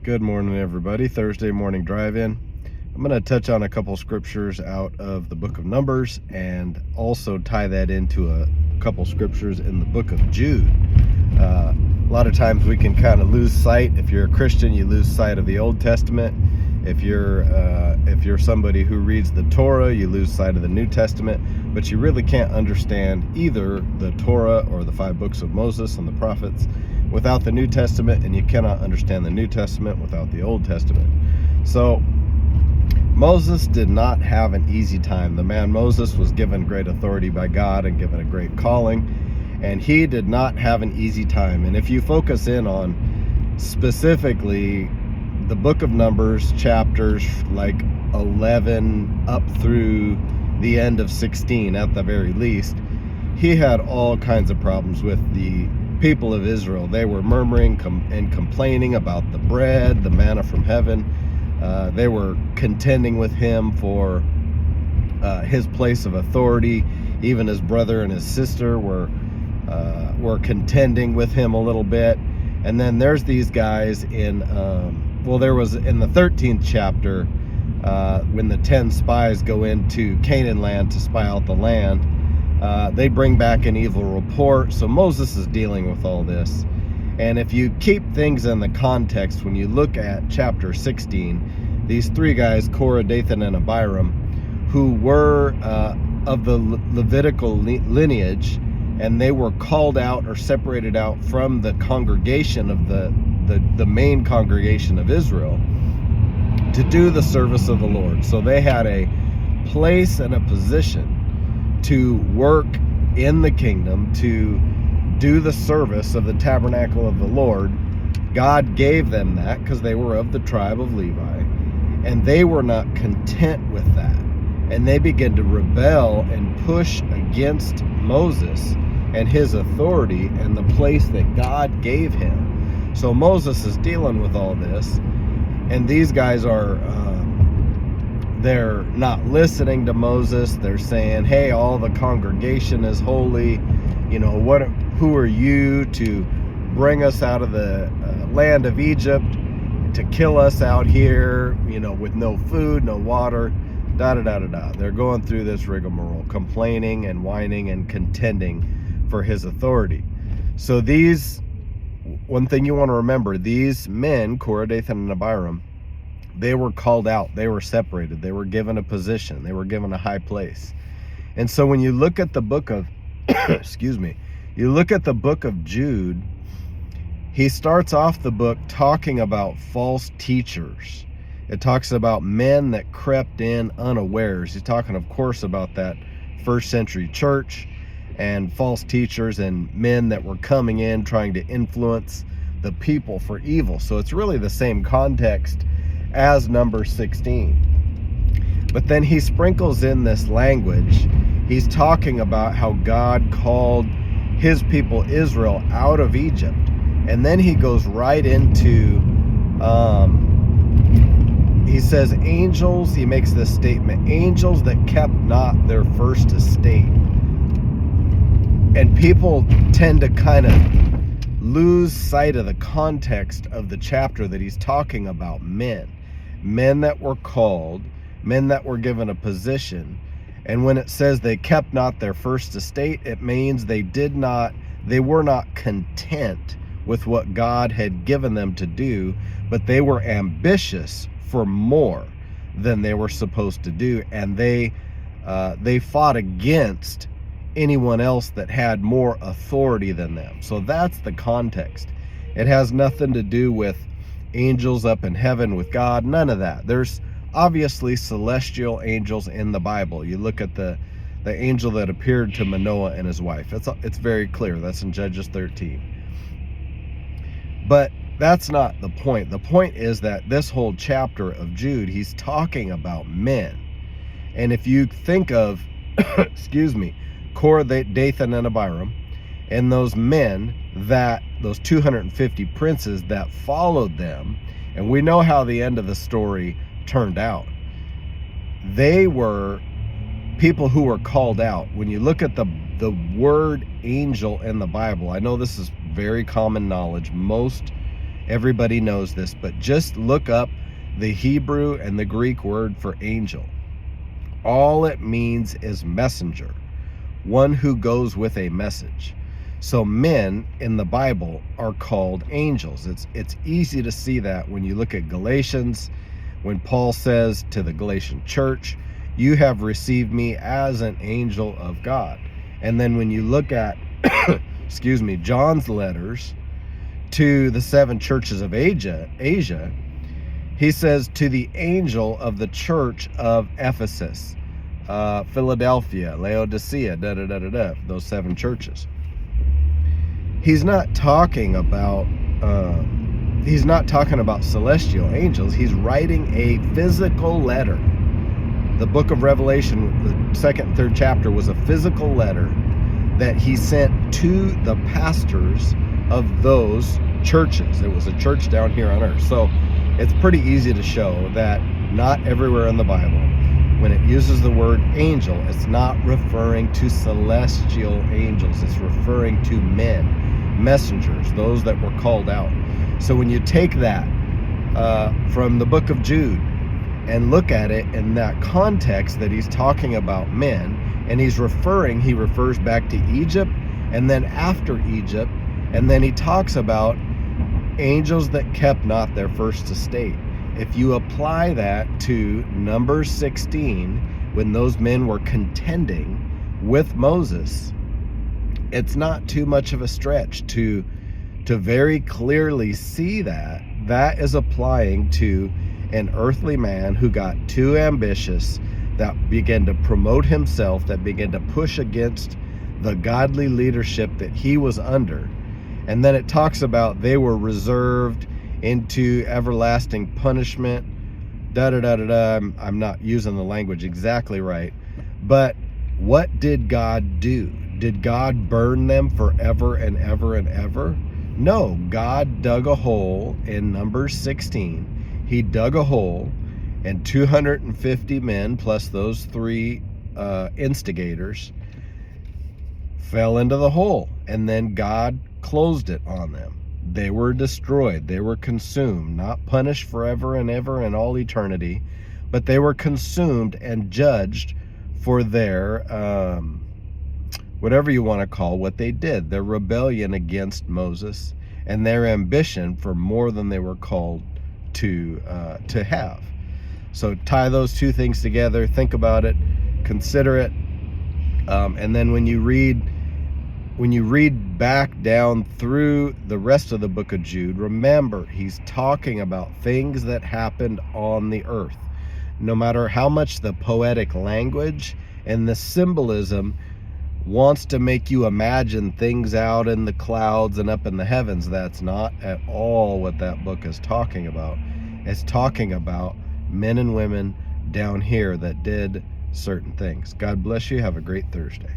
Good morning, everybody. Thursday morning drive-in. I'm going to touch on a couple scriptures out of the book of Numbers and also tie that into a couple scriptures in the book of Jude. A lot of times we can kind of lose sight. If you're a Christian, you lose sight of the Old Testament. If you're somebody who reads the Torah, you lose sight of the New Testament. But you really can't understand either the Torah or the 5 books of Moses and the prophets without the New Testament, and you cannot understand the New Testament without the Old Testament. So Moses did not have an easy time. The man Moses was given great authority by God and given a great calling, and he did not have an easy time. And if you focus in on specifically the book of Numbers, chapters like 11 up through the end of 16 at the very least, he had all kinds of problems with the people of Israel. They were murmuring and complaining about the bread, the manna from heaven. They were contending with him for his place of authority. Even his brother and his sister were contending with him a little bit. And then there's these guys in there was in the 13th chapter when the 10 spies go into Canaan land to spy out the land. They bring back an evil report. So Moses is dealing with all this. And if you keep things in the context, when you look at chapter 16, these 3 guys, Korah, Dathan, and Abiram, who were of the Levitical lineage, and they were called out or separated out from the congregation of the main congregation of Israel to do the service of the Lord. So they had a place and a position to work in the kingdom, to do the service of the tabernacle of the Lord. God gave them that because they were of the tribe of Levi, and they were not content with that, and they began to rebel and push against Moses and his authority and the place that God gave him. So Moses is dealing with all this, and these guys are they're not listening to Moses. They're saying, hey, all the congregation is holy. You know, who are you to bring us out of the land of Egypt, to kill us out here, you know, with no food, no water, da-da-da-da-da. They're going through this rigmarole, complaining and whining and contending for his authority. So one thing you want to remember, these men, Korah, Dathan, and Abiram, they were called out, they were separated, they were given a position, they were given a high place. And so when you look at the book of, you look at the book of Jude, he starts off the book talking about false teachers. It talks about men that crept in unawares. He's talking, of course, about that first century church and false teachers and men that were coming in trying to influence the people for evil. So it's really the same context as number 16. But then he sprinkles in this language. He's talking about how God called his people Israel out of Egypt. And then he goes right into, he says angels, he makes this statement, angels that kept not their first estate. And people tend to kind of lose sight of the context of the chapter that he's talking about men that were called, men that were given a position. And when it says they kept not their first estate, it means they were not content with what God had given them to do, but they were ambitious for more than they were supposed to do. And they fought against anyone else that had more authority than them. So that's the context. It has nothing to do with angels up in heaven with God, none of that. There's obviously celestial angels in the Bible. You look at the angel that appeared to Manoah and his wife. It's very clear. That's in Judges 13. But that's not the point. The point is that this whole chapter of Jude, he's talking about men. And if you think of, Korah, Dathan, and Abiram, and those men, those 250 princes that followed them, and we know how the end of the story turned out. They were people who were called out. When you look at the word angel in the Bible, I know this is very common knowledge. Most Everybody knows this, but just look up the Hebrew and the Greek word for angel. All it means is messenger, one who goes with a message. So men in the Bible are called angels. It's easy to see that when you look at Galatians, when Paul says to the Galatian church, you have received me as an angel of God. And then when you look at, excuse me, John's letters to the 7 churches of Asia, he says, to the angel of the church of Ephesus, Philadelphia, Laodicea, those 7 churches. He's not talking about celestial angels. He's writing a physical letter. The book of Revelation, the 2nd and 3rd chapter, was a physical letter that he sent to the pastors of those churches. It was a church down here on earth. So it's pretty easy to show that not everywhere in the Bible, when it uses the word angel, it's not referring to celestial angels. It's referring to men, messengers, those that were called out. So when you take that from the book of Jude and look at it in that context, that he's talking about men, and he refers back to Egypt, and then after Egypt, and then he talks about angels that kept not their first estate. If you apply that to Numbers 16, when those men were contending with Moses, it's not too much of a stretch to very clearly see that that is applying to an earthly man who got too ambitious, that began to promote himself, that began to push against the godly leadership that he was under. And then it talks about they were reserved into everlasting punishment, I'm not using the language exactly right, but what did God do? Did God burn them forever and ever and ever? No, God dug a hole in Numbers 16. He dug a hole, and 250 men plus those 3 instigators fell into the hole, and then God closed it on them. They were destroyed. They were consumed, not punished forever and ever and all eternity, but they were consumed and judged for their, whatever you want to call what they did, their rebellion against Moses and their ambition for more than they were called to have. So tie those 2 things together, think about it, consider it, and then when you read back down through the rest of the book of Jude, remember, he's talking about things that happened on the earth. No matter how much the poetic language and the symbolism wants to make you imagine things out in the clouds and up in the heavens, that's not at all what that book is talking about. It's talking about men and women down here that did certain things. God bless you. Have a great Thursday.